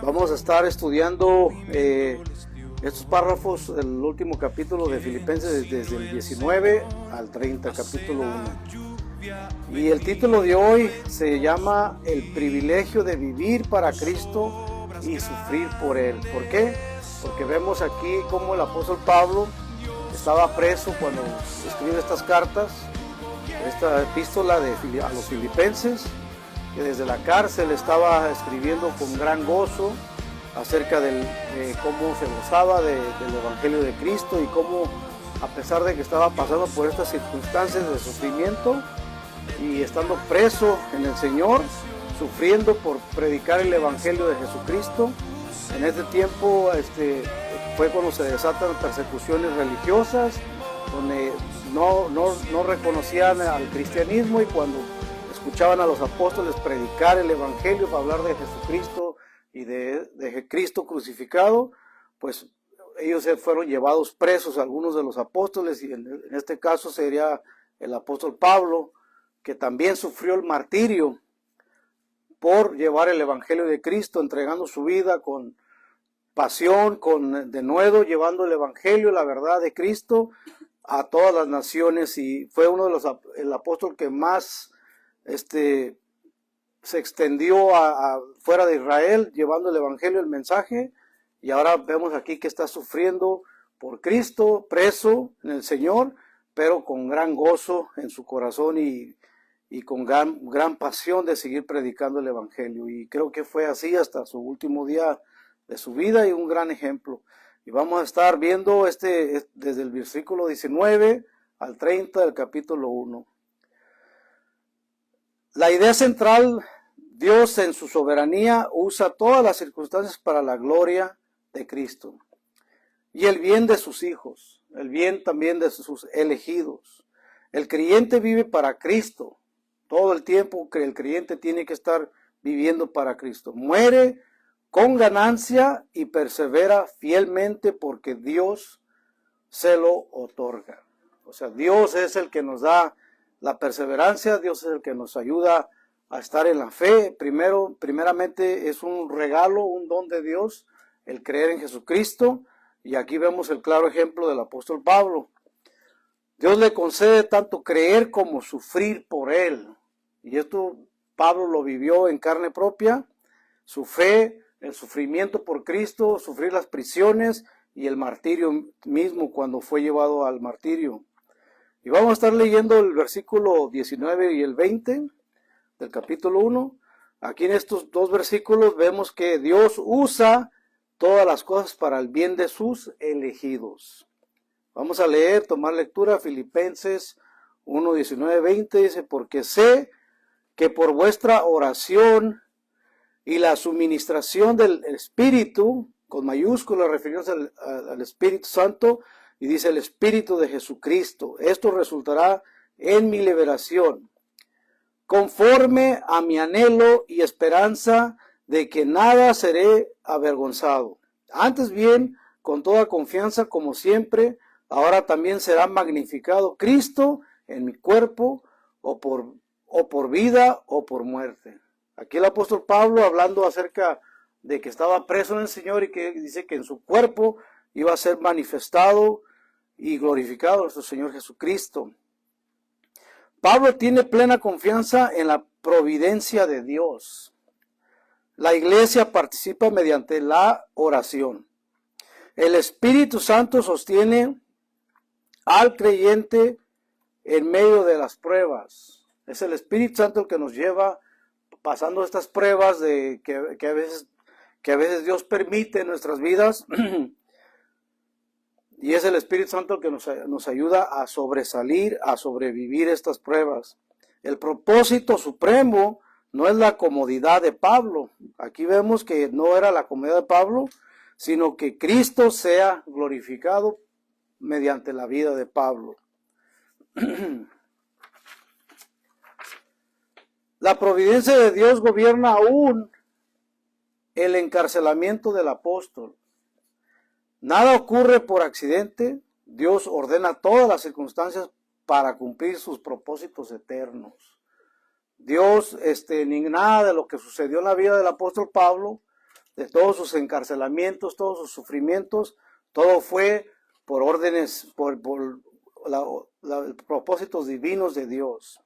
Vamos a estar estudiando estos párrafos, el último capítulo de Filipenses desde el 19 al 30, capítulo 1. Y el título de hoy se llama El privilegio de vivir para Cristo y sufrir por Él. ¿Por qué? Porque vemos aquí cómo el apóstol Pablo estaba preso cuando escribe estas cartas, esta epístola a los filipenses, que desde la cárcel estaba escribiendo con gran gozo acerca de cómo se gozaba del Evangelio de Cristo y cómo, a pesar de que estaba pasando por estas circunstancias de sufrimiento y estando preso en el Señor, sufriendo por predicar el Evangelio de Jesucristo, en este tiempo fue cuando se desatan persecuciones religiosas, donde no reconocían al cristianismo, y cuando escuchaban a los apóstoles predicar el Evangelio para hablar de Jesucristo y de Cristo crucificado, pues ellos fueron llevados presos, algunos de los apóstoles, y en este caso sería el apóstol Pablo, que también sufrió el martirio por llevar el Evangelio de Cristo, entregando su vida con pasión, con denuedo, llevando el Evangelio, la verdad de Cristo a todas las naciones, y fue el apóstol que más se extendió fuera de Israel, llevando el Evangelio, el mensaje, y ahora vemos aquí que está sufriendo por Cristo, preso en el Señor, pero con gran gozo en su corazón y con gran pasión de seguir predicando el Evangelio, y creo que fue así hasta su último día de su vida, y un gran ejemplo. Y vamos a estar viendo desde el versículo 19 al 30 del capítulo 1. La idea central: Dios en su soberanía usa todas las circunstancias para la gloria de Cristo y el bien de sus hijos, el bien también de sus elegidos. El creyente vive para Cristo. Todo el tiempo que el creyente tiene que estar viviendo para Cristo. Muere con ganancia y persevera fielmente porque Dios se lo otorga. O sea, Dios es el que nos da la perseverancia, Dios es el que nos ayuda a estar en la fe. Primeramente es un regalo, un don de Dios, el creer en Jesucristo, y aquí vemos el claro ejemplo del apóstol Pablo. Dios le concede tanto creer como sufrir por Él, y esto Pablo lo vivió en carne propia: su fe, el sufrimiento por Cristo, sufrir las prisiones y el martirio mismo cuando fue llevado al martirio. Y vamos a estar leyendo el versículo 19 y el 20 del capítulo 1. Aquí en estos dos versículos vemos que Dios usa todas las cosas para el bien de sus elegidos. Vamos a leer, tomar lectura, Filipenses 1, 19, 20, dice: porque sé que por vuestra oración y la suministración del Espíritu, con mayúsculas refiriéndose al Espíritu Santo, y dice el Espíritu de Jesucristo, esto resultará en mi liberación, conforme a mi anhelo y esperanza de que nada seré avergonzado. Antes bien, con toda confianza, como siempre, ahora también será magnificado Cristo en mi cuerpo, o por vida o por muerte. Aquí el apóstol Pablo hablando acerca de que estaba preso en el Señor, y que dice que en su cuerpo iba a ser manifestado y glorificado nuestro Señor Jesucristo. Pablo tiene plena confianza en la providencia de Dios. La iglesia participa mediante la oración. El Espíritu Santo sostiene al creyente en medio de las pruebas. Es el Espíritu Santo el que nos lleva pasando estas pruebas que a veces Dios permite en nuestras vidas. Y es el Espíritu Santo el que nos ayuda a sobresalir, a sobrevivir estas pruebas. El propósito supremo no es la comodidad de Pablo. Aquí vemos que no era la comodidad de Pablo, sino que Cristo sea glorificado mediante la vida de Pablo. La providencia de Dios gobierna aún el encarcelamiento del apóstol. Nada ocurre por accidente. Dios ordena todas las circunstancias para cumplir sus propósitos eternos. Dios, ni nada de lo que sucedió en la vida del apóstol Pablo de todos sus encarcelamientos, todos sus sufrimientos, todo fue por órdenes, por propósitos divinos de Dios.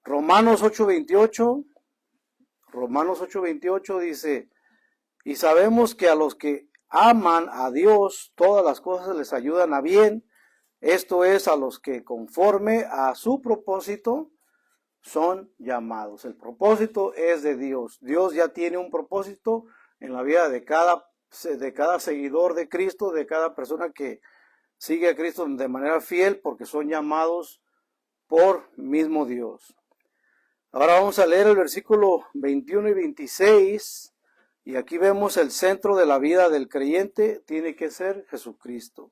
Romanos 8:28 dice, y sabemos que a los que aman a Dios, todas las cosas les ayudan a bien, esto es, a los que conforme a su propósito son llamados. El propósito es de Dios. Dios ya tiene un propósito en la vida de cada seguidor de Cristo, de cada persona que sigue a Cristo de manera fiel, porque son llamados por mismo Dios. Ahora vamos a leer el versículo 21 y 26, y aquí vemos el centro de la vida del creyente, tiene que ser Jesucristo.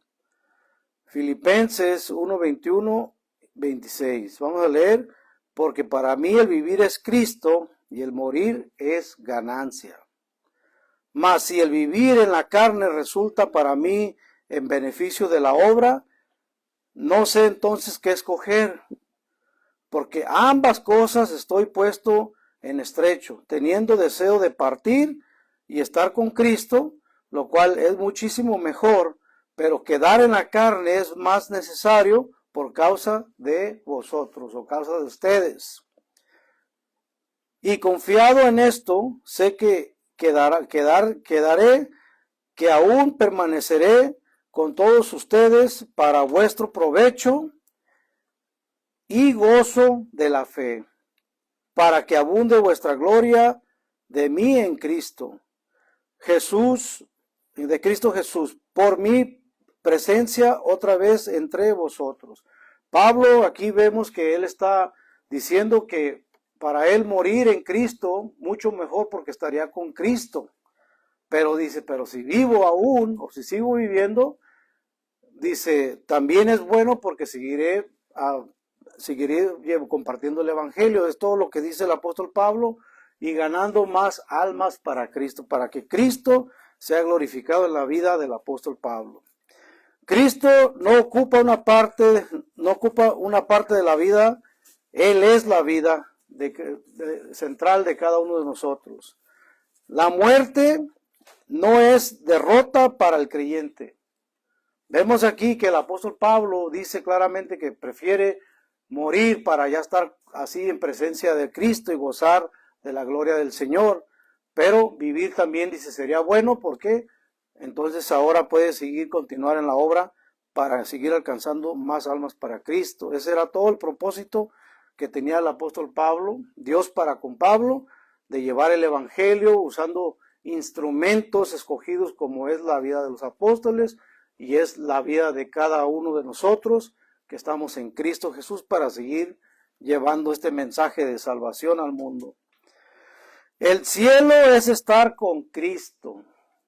Filipenses 1, 21, 26. Vamos a leer, porque para mí el vivir es Cristo y el morir es ganancia. Mas si el vivir en la carne resulta para mí en beneficio de la obra, no sé entonces qué escoger, porque ambas cosas estoy puesto en estrecho, teniendo deseo de partir y estar con Cristo, lo cual es muchísimo mejor, pero quedar en la carne es más necesario por causa de vosotros o causa de ustedes. Y confiado en esto, sé que quedaré, que aún permaneceré con todos ustedes para vuestro provecho y gozo de la fe, para que abunde vuestra gloria de mí en Cristo Jesús, de Cristo Jesús, por mi presencia otra vez entre vosotros. Pablo, aquí vemos que él está diciendo que para él morir en Cristo, mucho mejor porque estaría con Cristo. Pero dice, pero si vivo aún, o si sigo viviendo, dice, también es bueno porque seguiré compartiendo el evangelio. Es todo lo que dice el apóstol Pablo, y ganando más almas para Cristo, para que Cristo sea glorificado en la vida del apóstol Pablo. Cristo no ocupa una parte de la vida, Él es la vida central de cada uno de nosotros. La muerte no es derrota para el creyente. Vemos aquí que el apóstol Pablo dice claramente que prefiere morir para ya estar así en presencia de Cristo y gozar de la gloria del Señor, pero vivir también, dice, sería bueno porque entonces ahora puede continuar en la obra para seguir alcanzando más almas para Cristo. Ese era todo el propósito que tenía el apóstol Pablo, Dios para con Pablo, de llevar el evangelio usando instrumentos escogidos como es la vida de los apóstoles y es la vida de cada uno de nosotros que estamos en Cristo Jesús para seguir llevando este mensaje de salvación al mundo. El cielo es estar con Cristo.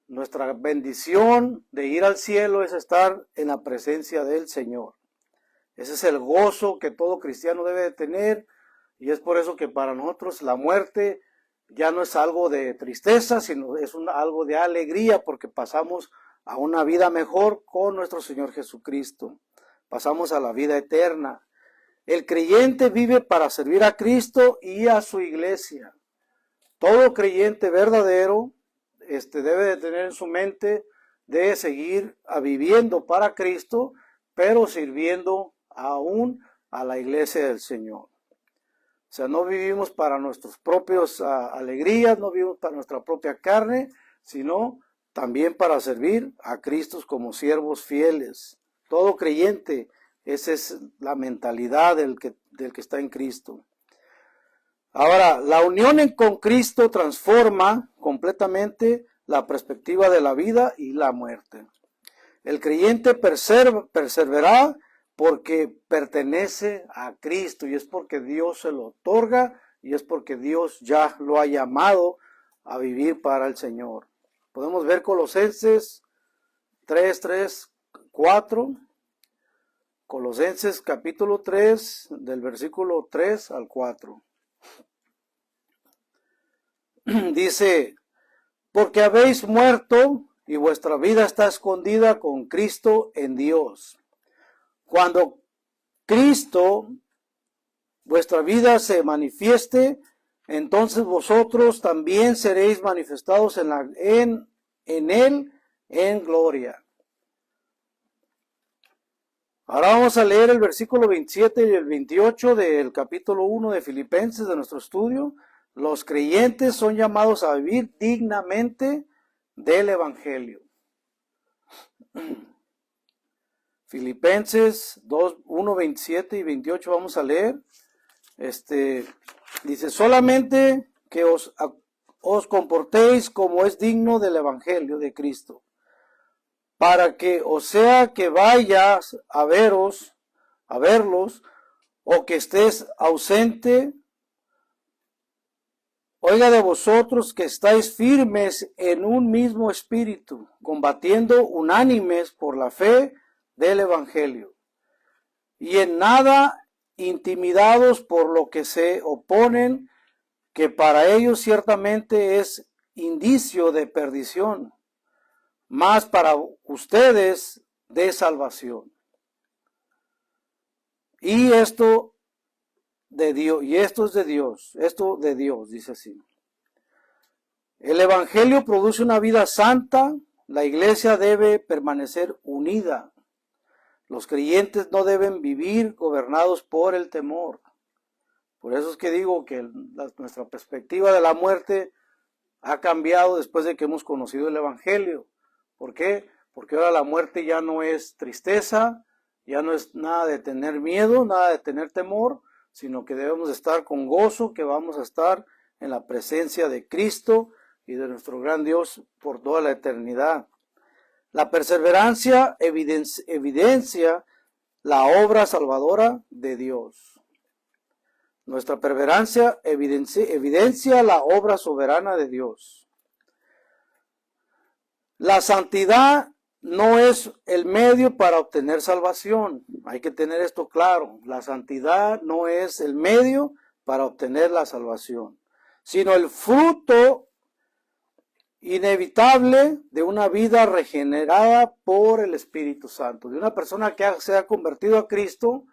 Nuestra bendición de ir al cielo es estar en la presencia del Señor. Ese es el gozo que todo cristiano debe de tener, y es por eso que para nosotros la muerte ya no es algo de tristeza, sino es algo de alegría, porque pasamos a una vida mejor con nuestro Señor Jesucristo. Pasamos a la vida eterna. El creyente vive para servir a Cristo y a su iglesia. Todo creyente verdadero debe de tener en su mente de seguir viviendo para Cristo, pero sirviendo aún a la iglesia del Señor. O sea, no vivimos para nuestras propias alegrías, no vivimos para nuestra propia carne, sino también para servir a Cristo como siervos fieles. Todo creyente, esa es la mentalidad del que está en Cristo. Ahora, la unión con Cristo transforma completamente la perspectiva de la vida y la muerte. El creyente persevera porque pertenece a Cristo, y es porque Dios se lo otorga, y es porque Dios ya lo ha llamado a vivir para el Señor. Podemos ver Colosenses 4. Colosenses capítulo 3, del versículo 3 al 4. Dice, porque habéis muerto y vuestra vida está escondida con Cristo en Dios. Cuando Cristo, vuestra vida, se manifieste, entonces vosotros también seréis manifestados en él en gloria. Ahora vamos a leer el versículo 27 y el 28 del capítulo 1 de Filipenses de nuestro estudio. Los creyentes son llamados a vivir dignamente del Evangelio. Filipenses 2, 1, 27 y 28 vamos a leer. Dice, solamente que os comportéis como es digno del Evangelio de Cristo, para que, o sea que vayas a verlos, o que estés ausente, oiga de vosotros que estáis firmes en un mismo espíritu, combatiendo unánimes por la fe del Evangelio, y en nada intimidados por lo que se oponen, que para ellos ciertamente es indicio de perdición, mas para ustedes de salvación. Y esto de Dios, esto de Dios, dice así. El Evangelio produce una vida santa, la iglesia debe permanecer unida. Los creyentes no deben vivir gobernados por el temor. Por eso es que digo que nuestra perspectiva de la muerte ha cambiado después de que hemos conocido el Evangelio. ¿Por qué? Porque ahora la muerte ya no es tristeza, ya no es nada de tener miedo, nada de tener temor, sino que debemos estar con gozo, que vamos a estar en la presencia de Cristo y de nuestro gran Dios por toda la eternidad. La perseverancia evidencia la obra salvadora de Dios. Nuestra perseverancia evidencia la obra soberana de Dios. La santidad no es el medio para obtener salvación. Hay que tener esto claro. La santidad no es el medio para obtener la salvación, sino el fruto inevitable de una vida regenerada por el Espíritu Santo. De una persona que se ha convertido a Cristo,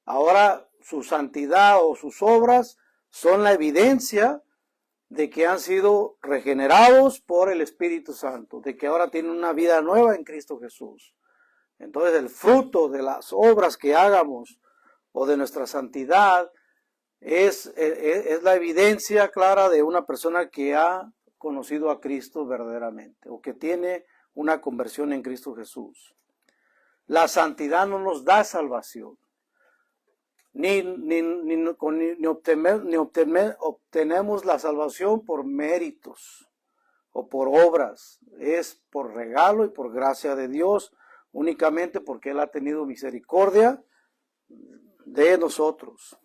ahora su santidad o sus obras son la evidencia de que han sido regenerados por el Espíritu Santo, de que ahora tienen una vida nueva en Cristo Jesús. Entonces el fruto de las obras que hagamos o de nuestra santidad es la evidencia clara de una persona que ha conocido a Cristo verdaderamente o que tiene una conversión en Cristo Jesús. La santidad no nos da salvación. Ni obtenemos la salvación por méritos o por obras. Es por regalo y por gracia de Dios, únicamente porque Él ha tenido misericordia de nosotros.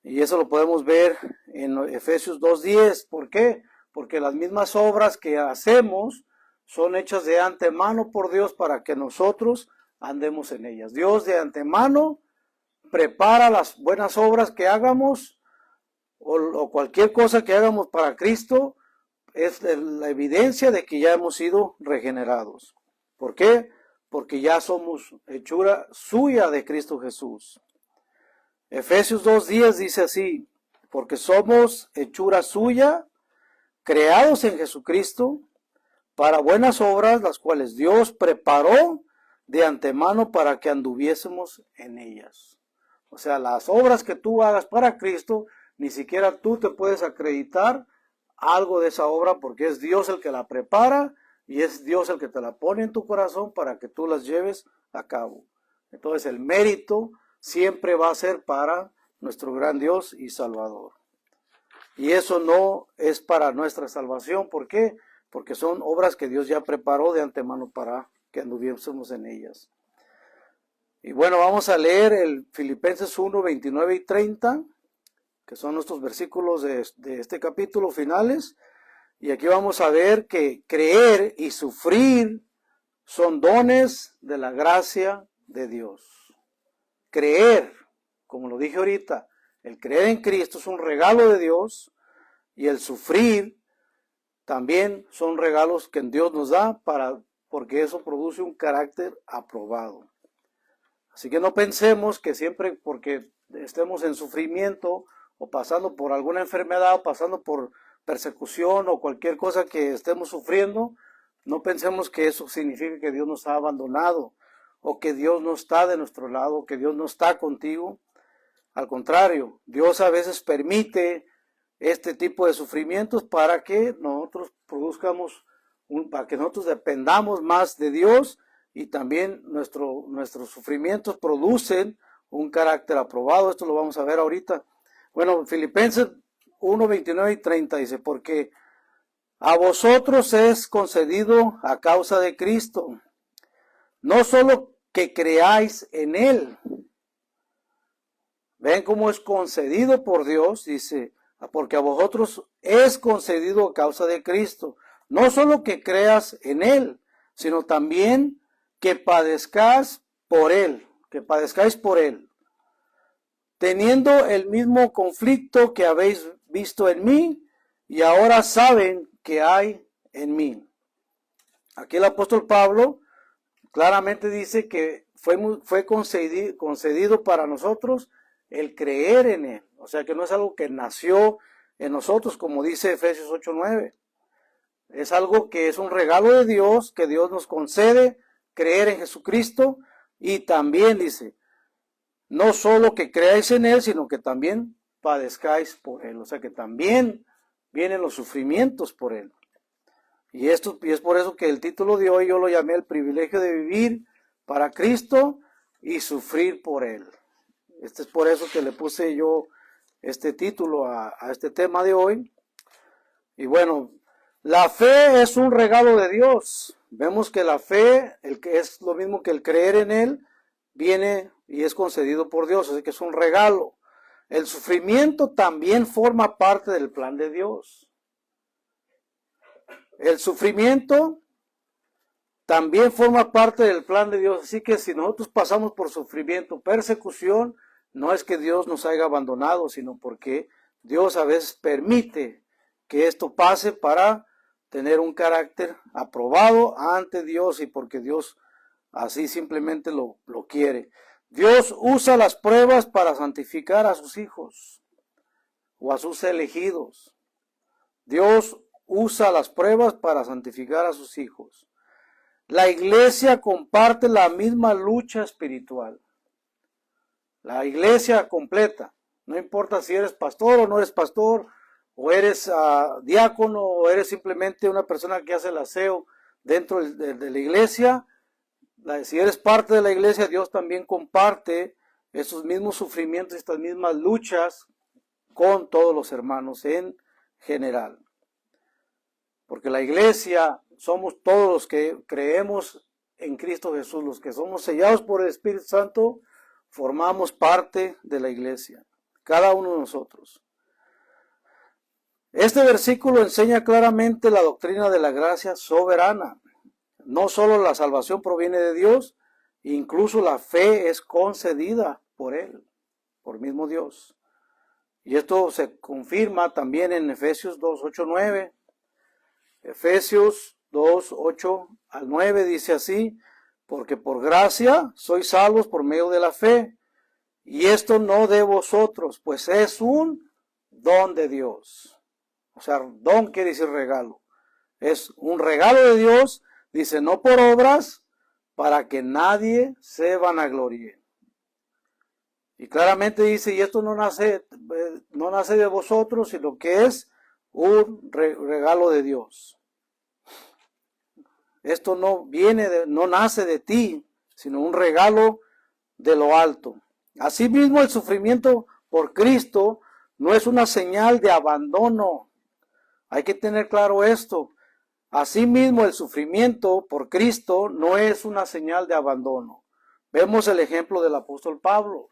Y eso lo podemos ver en Efesios 2:10. ¿Por qué? Porque las mismas obras que hacemos son hechas de antemano por Dios para que nosotros andemos en ellas. Dios de antemano prepara las buenas obras que hagamos o cualquier cosa que hagamos para Cristo, es la evidencia de que ya hemos sido regenerados. ¿Por qué? Porque ya somos hechura suya de Cristo Jesús. Efesios 2:10 dice así, porque somos hechura suya, creados en Jesucristo, para buenas obras, las cuales Dios preparó de antemano para que anduviésemos en ellas. O sea, las obras que tú hagas para Cristo, ni siquiera tú te puedes acreditar algo de esa obra porque es Dios el que la prepara y es Dios el que te la pone en tu corazón para que tú las lleves a cabo. Entonces el mérito siempre va a ser para nuestro gran Dios y Salvador. Y eso no es para nuestra salvación. ¿Por qué? Porque son obras que Dios ya preparó de antemano para que anduviésemos en ellas. Y bueno, vamos a leer el Filipenses 1, 29 y 30, que son nuestros versículos de este capítulo finales. Y aquí vamos a ver que creer y sufrir son dones de la gracia de Dios. Creer, como lo dije ahorita, el creer en Cristo es un regalo de Dios y el sufrir también son regalos que Dios nos da porque eso produce un carácter aprobado. Así que no pensemos que siempre porque estemos en sufrimiento o pasando por alguna enfermedad, o pasando por persecución o cualquier cosa que estemos sufriendo, no pensemos que eso significa que Dios nos ha abandonado o que Dios no está de nuestro lado, o que Dios no está contigo. Al contrario, Dios a veces permite este tipo de sufrimientos para que nosotros produzcamos, para que nosotros dependamos más de Dios, y también nuestros sufrimientos producen un carácter aprobado. Esto lo vamos a ver ahorita. Bueno, Filipenses 1, 29 y 30 dice, porque a vosotros es concedido a causa de Cristo, no solo que creáis en Él. Ven cómo es concedido por Dios, dice, porque a vosotros es concedido a causa de Cristo, no solo que creas en Él, sino también que padezcáis por Él, teniendo el mismo conflicto que habéis visto en mí, y ahora saben que hay en mí. Aquí el apóstol Pablo claramente dice que fue concedido para nosotros el creer en Él. O sea que no es algo que nació en nosotros, como dice Efesios 8:9. Es algo que es un regalo de Dios, que Dios nos concede creer en Jesucristo, y también dice, no solo que creáis en Él, sino que también padezcáis por Él. O sea que también vienen los sufrimientos por Él. Y es por eso que el título de hoy yo lo llamé el privilegio de vivir para Cristo y sufrir por Él. Es por eso que le puse yo este título a este tema de hoy. Y bueno, la fe es un regalo de Dios. Vemos que la fe, el que es lo mismo que el creer en Él, viene y es concedido por Dios, así que es un regalo. El sufrimiento también forma parte del plan de Dios. El sufrimiento también forma parte del plan de Dios, así que si nosotros pasamos por sufrimiento, persecución, no es que Dios nos haya abandonado, sino porque Dios a veces permite que esto pase para tener un carácter aprobado ante Dios, y porque Dios así simplemente lo quiere. Dios usa las pruebas para santificar a sus hijos o a sus elegidos. Dios usa las pruebas para santificar a sus hijos. La iglesia comparte la misma lucha espiritual. La iglesia completa. No importa si eres pastor o no eres pastor, o eres diácono, o eres simplemente una persona que hace el aseo dentro de la iglesia. Si eres parte de la iglesia, Dios también comparte esos mismos sufrimientos, estas mismas luchas con todos los hermanos en general. Porque la iglesia somos todos los que creemos en Cristo Jesús, los que somos sellados por el Espíritu Santo, formamos parte de la iglesia, cada uno de nosotros. Este versículo enseña claramente la doctrina de la gracia soberana. No solo la salvación proviene de Dios, incluso la fe es concedida por Él, por mismo Dios. Y esto se confirma también en Efesios 2, 8, 9. Efesios 2, 8 al 9 dice así, porque por gracia sois salvos por medio de la fe, y esto no de vosotros, pues es un don de Dios. O sea, don quiere decir regalo. Es un regalo de Dios, dice, no por obras, para que nadie se vanaglorie. Y claramente dice, y esto no nace de vosotros, sino que es un regalo de Dios. Esto no nace de ti, sino un regalo de lo alto. Asimismo, el sufrimiento por Cristo no es una señal de abandono. Hay que tener claro esto. Asimismo, el sufrimiento por Cristo no es una señal de abandono. Vemos el ejemplo del apóstol Pablo.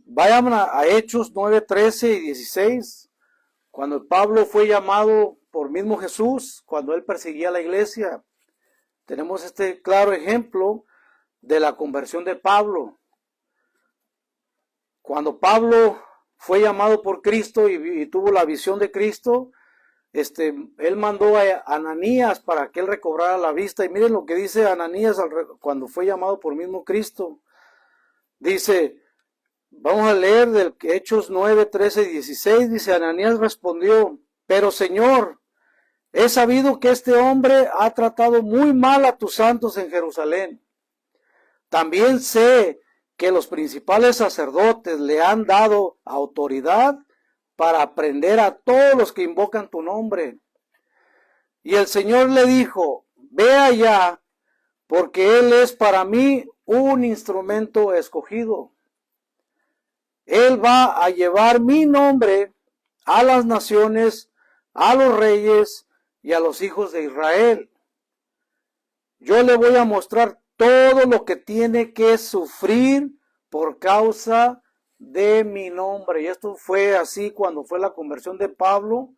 Vayan a Hechos 9, 13 y 16. Cuando Pablo fue llamado por mismo Jesús, cuando él perseguía a la iglesia, tenemos este claro ejemplo de la conversión de Pablo. Cuando Pablo fue llamado por Cristo y tuvo la visión de Cristo, él mandó a Ananías para que él recobrara la vista. Y miren lo que dice Ananías cuando fue llamado por mismo Cristo. Dice, Vamos a leer del Hechos 9, 13 y 16. Dice, Ananías respondió, pero Señor, he sabido que este hombre ha tratado muy mal a tus santos en Jerusalén. También sé que los principales sacerdotes le han dado autoridad para prender a todos los que invocan tu nombre. Y el Señor le dijo, ve allá, porque él es para mí un instrumento escogido. Él va a llevar mi nombre a las naciones, a los reyes y a los hijos de Israel. Yo le voy a mostrar todo lo que tiene que sufrir por causa de mi nombre. Y esto fue así cuando fue la conversión de Pablo,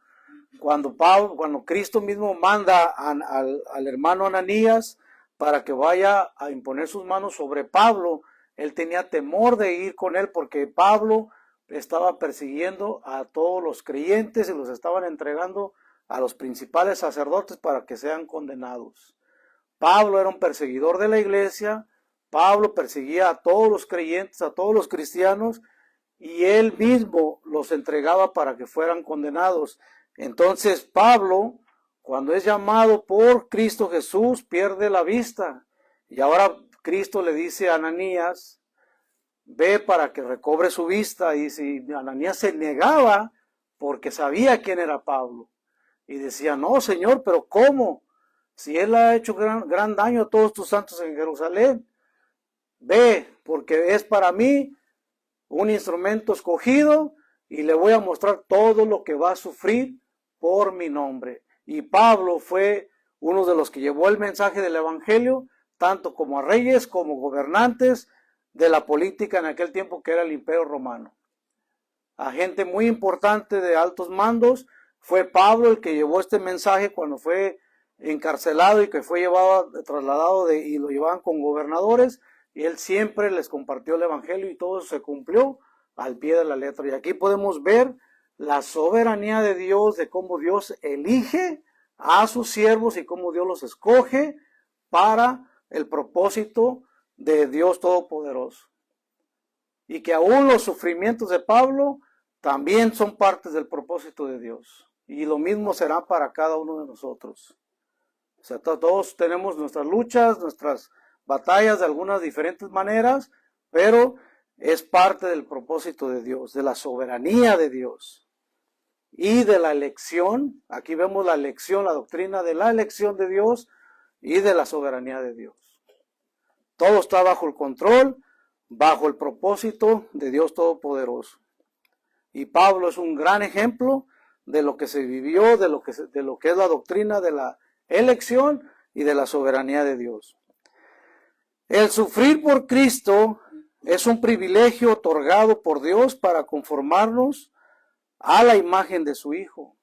cuando Cristo mismo manda al hermano Ananías para que vaya a imponer sus manos sobre Pablo. Él tenía temor de ir con él porque Pablo estaba persiguiendo a todos los creyentes y los estaban entregando a los principales sacerdotes para que sean condenados. Pablo era un perseguidor de la iglesia, Pablo perseguía a todos los creyentes, a todos los cristianos, y él mismo los entregaba para que fueran condenados. Entonces Pablo, cuando es llamado por Cristo Jesús, pierde la vista. Y ahora Cristo le dice a Ananías, ve para que recobre su vista. Y si Ananías se negaba porque sabía quién era Pablo. Y decía, no, Señor, pero ¿cómo? Si él ha hecho gran daño a todos tus santos en Jerusalén. Ve, porque es para mí un instrumento escogido y le voy a mostrar todo lo que va a sufrir por mi nombre. Y Pablo fue uno de los que llevó el mensaje del evangelio, tanto como a reyes como gobernantes de la política en aquel tiempo que era el Imperio Romano. A gente muy importante de altos mandos, fue Pablo el que llevó este mensaje cuando fue encarcelado y que fue trasladado y lo llevaban con gobernadores, y él siempre les compartió el evangelio y todo se cumplió al pie de la letra. Y aquí podemos ver la soberanía de Dios, de cómo Dios elige a sus siervos y cómo Dios los escoge para el propósito de Dios Todopoderoso. Y que aún los sufrimientos de Pablo también son partes del propósito de Dios. Y lo mismo será para cada uno de nosotros. O sea, todos tenemos nuestras luchas, nuestras batallas de algunas diferentes maneras, pero es parte del propósito de Dios, de la soberanía de Dios y de la elección. Aquí vemos la elección, la doctrina de la elección de Dios y de la soberanía de Dios. Todo está bajo el control, bajo el propósito de Dios Todopoderoso. Y Pablo es un gran ejemplo de lo que se vivió, de lo que es la doctrina de la elección y de la soberanía de Dios. El sufrir por Cristo es un privilegio otorgado por Dios para conformarnos a la imagen de su Hijo.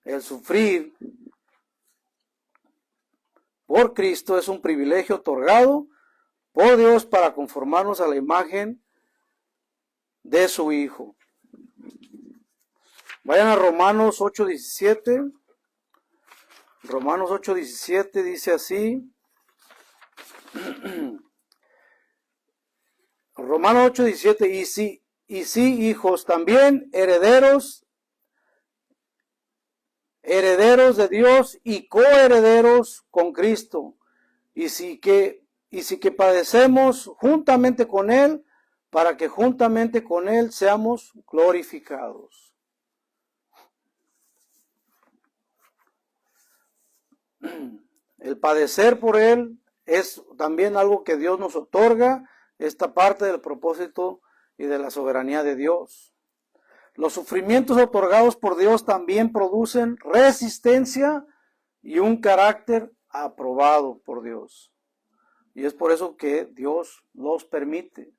El sufrir por Cristo es un privilegio otorgado por Dios para conformarnos a la imagen de su Hijo. Vayan a Romanos 8:17. Romanos 8:17 dice así. Romanos 8:17, y sí, hijos, también herederos de Dios y coherederos con Cristo, y si que padecemos juntamente con Él, para que juntamente con Él seamos glorificados. El padecer por Él es también algo que Dios nos otorga, esta parte del propósito y de la soberanía de Dios. Los sufrimientos otorgados por Dios también producen resistencia y un carácter aprobado por Dios. Y es por eso que Dios los permite,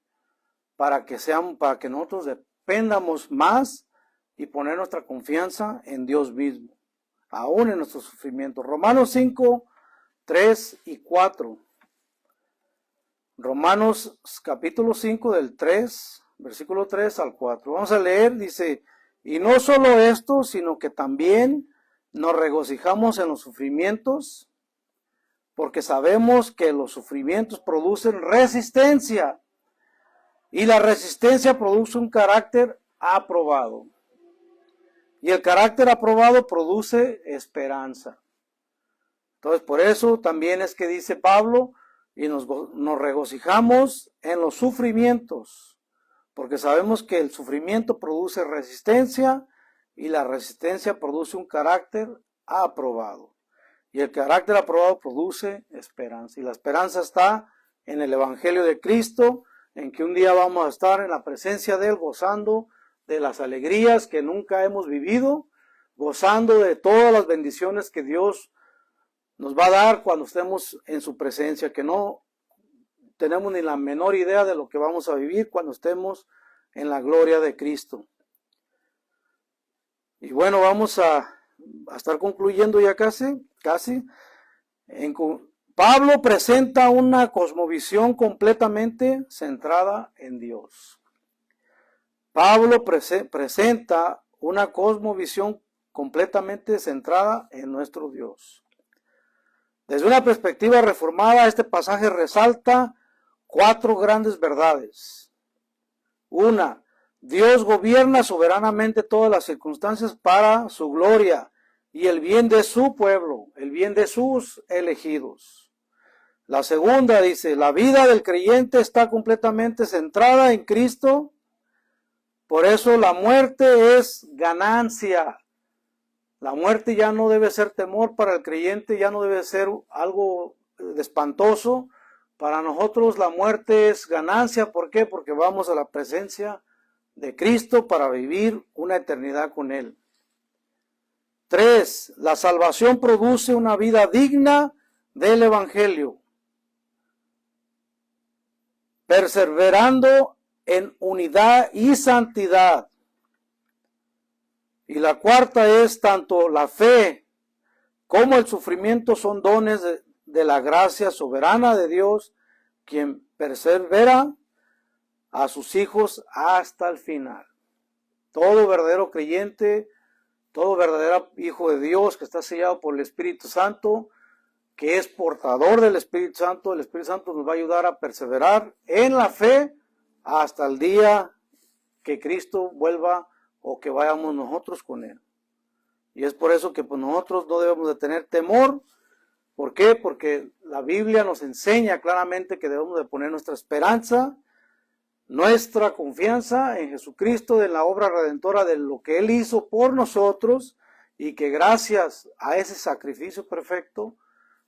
para que nosotros dependamos más y poner nuestra confianza en Dios mismo, aún en nuestros sufrimientos. Romanos 5, 3 y 4. Romanos capítulo 5 del 3, versículo 3 al 4. Vamos a leer, dice, y no solo esto, sino que también nos regocijamos en los sufrimientos, porque sabemos que los sufrimientos producen resistencia, Y la resistencia produce un carácter aprobado. Y el carácter aprobado produce esperanza. Entonces, por eso también es que dice Pablo, y nos regocijamos en los sufrimientos, porque sabemos que el sufrimiento produce resistencia y la resistencia produce un carácter aprobado. Y el carácter aprobado produce esperanza. Y la esperanza está en el Evangelio de Cristo, en que un día vamos a estar en la presencia de Él, gozando de las alegrías que nunca hemos vivido, gozando de todas las bendiciones que Dios nos va a dar cuando estemos en su presencia, que no tenemos ni la menor idea de lo que vamos a vivir cuando estemos en la gloria de Cristo. Y bueno, vamos a estar concluyendo ya casi. Pablo presenta una cosmovisión completamente centrada en Dios. Pablo presenta una cosmovisión completamente centrada en nuestro Dios. Desde una perspectiva reformada, este pasaje resalta 4 grandes verdades. Una, Dios gobierna soberanamente todas las circunstancias para su gloria y el bien de su pueblo, el bien de sus elegidos. La segunda dice, la vida del creyente está completamente centrada en Cristo, por eso la muerte es ganancia. La muerte ya no debe ser temor para el creyente, ya no debe ser algo espantoso. Para nosotros la muerte es ganancia. ¿Por qué? Porque vamos a la presencia de Cristo para vivir una eternidad con Él. 3. La salvación produce una vida digna del Evangelio, perseverando en unidad y santidad. Y la cuarta es tanto la fe como el sufrimiento son dones de la gracia soberana de Dios, quien persevera a sus hijos hasta el final. Todo verdadero creyente, todo verdadero hijo de Dios que está sellado por el Espíritu Santo, que es portador del Espíritu Santo, el Espíritu Santo nos va a ayudar a perseverar en la fe hasta el día que Cristo vuelva o que vayamos nosotros con Él. Y es por eso que pues, nosotros no debemos de tener temor. ¿Por qué? Porque la Biblia nos enseña claramente que debemos de poner nuestra esperanza, nuestra confianza en Jesucristo, de la obra redentora de lo que Él hizo por nosotros, y que gracias a ese sacrificio perfecto,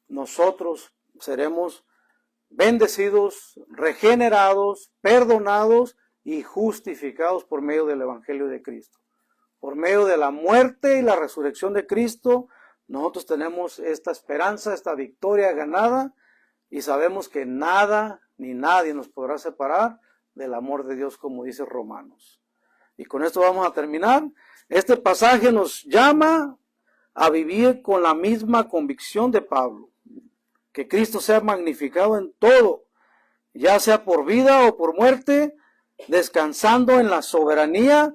nosotros seremos bendecidos, regenerados, perdonados y justificados por medio del Evangelio de Cristo. Por medio de la muerte y la resurrección de Cristo, nosotros tenemos esta esperanza, esta victoria ganada, y sabemos que nada ni nadie nos podrá separar del amor de Dios, como dice Romanos. Y con esto vamos a terminar. Este pasaje nos llama a vivir con la misma convicción de Pablo, que Cristo sea magnificado en todo, ya sea por vida o por muerte, descansando en la soberanía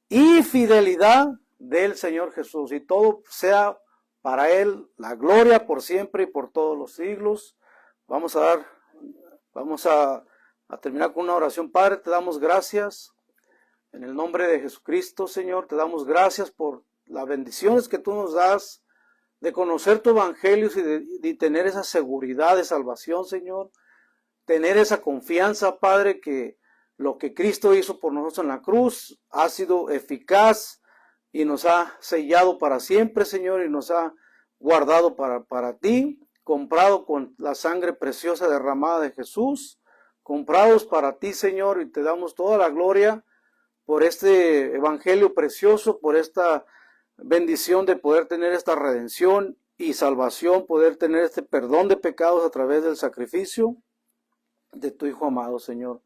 y fidelidad del Señor Jesús, y todo sea para Él la gloria por siempre y por todos los siglos. Vamos a terminar con una oración. Padre, te damos gracias en el nombre de Jesucristo, Señor. Te damos gracias por las bendiciones que tú nos das de conocer tu evangelio y de tener esa seguridad de salvación, Señor. Tener esa confianza, Padre, que lo que Cristo hizo por nosotros en la cruz ha sido eficaz y nos ha sellado para siempre, Señor, y nos ha guardado para ti, comprado con la sangre preciosa derramada de Jesús, comprados para ti, Señor, y te damos toda la gloria por este evangelio precioso, por esta bendición de poder tener esta redención y salvación, poder tener este perdón de pecados a través del sacrificio de tu Hijo amado, Señor.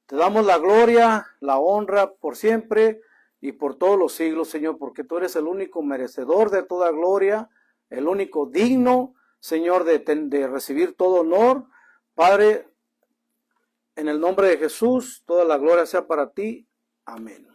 Te damos la gloria, la honra por siempre y por todos los siglos, Señor, porque tú eres el único merecedor de toda gloria, el único digno, Señor, de recibir todo honor. Padre, en el nombre de Jesús, toda la gloria sea para ti. Amén.